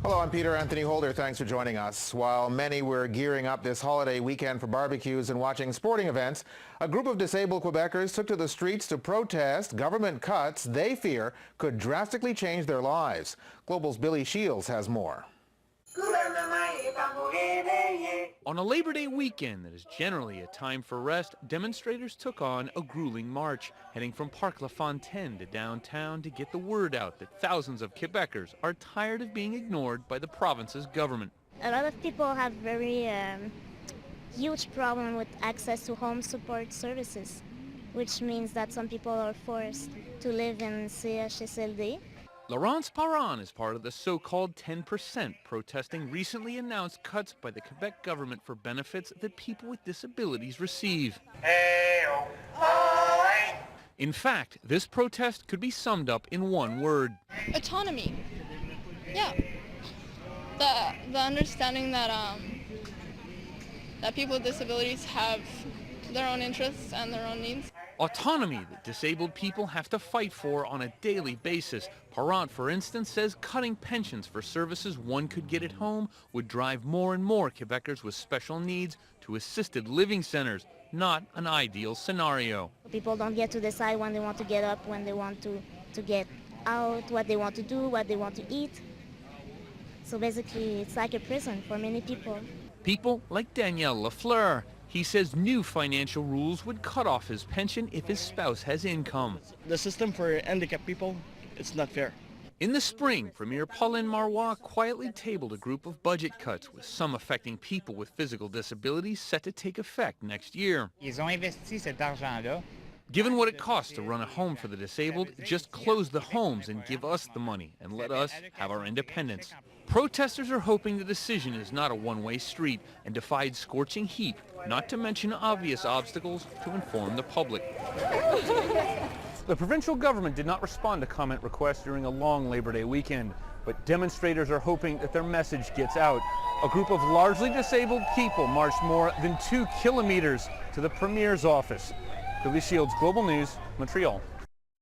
Hello, I'm Peter Anthony Holder. Thanks for joining us. While many were gearing up this holiday weekend for barbecues and watching sporting events, a group of disabled Quebecers took to the streets to protest government cuts they fear could drastically change their lives. Global's Billy Shields has more. On a Labor Day weekend that is generally a time for rest, demonstrators took on a grueling march, heading from Parc La Fontaine to downtown to get the word out that thousands of Quebecers are tired of being ignored by the province's government. A lot of people have very huge problem with access to home support services, which means that some people are forced to live in CHSLD. Laurence Parent is part of the so-called 10% protesting recently announced cuts by the Quebec government for benefits that people with disabilities receive. In fact, this protest could be summed up in one word. Autonomy. Yeah. The understanding that that people with disabilities have their own interests and their own needs. Autonomy that disabled people have to fight for on a daily basis. Parent, for instance, says cutting pensions for services one could get at home would drive more and more Quebecers with special needs to assisted living centers. Not an ideal scenario. People don't get to decide when they want to get up, when they want to get out, what they want to do, what they want to eat. So basically, it's like a prison for many people. People like Daniel Lafleur. He says new financial rules would cut off his pension if his spouse has income. The system for handicapped people, it's not fair. In the spring, Premier Pauline Marois quietly tabled a group of budget cuts, with some affecting people with physical disabilities set to take effect next year. Ils ont investi cet argent-là. Given what it costs to run a home for the disabled, just close the homes and give us the money and let us have our independence. Protesters are hoping the decision is not a one-way street and defied scorching heat, not to mention obvious obstacles to inform the public. The provincial government did not respond to comment requests during a long Labor Day weekend, but demonstrators are hoping that their message gets out. A group of largely disabled people marched more than 2 kilometers to the Premier's office. Billy Shields, Global News, Montreal.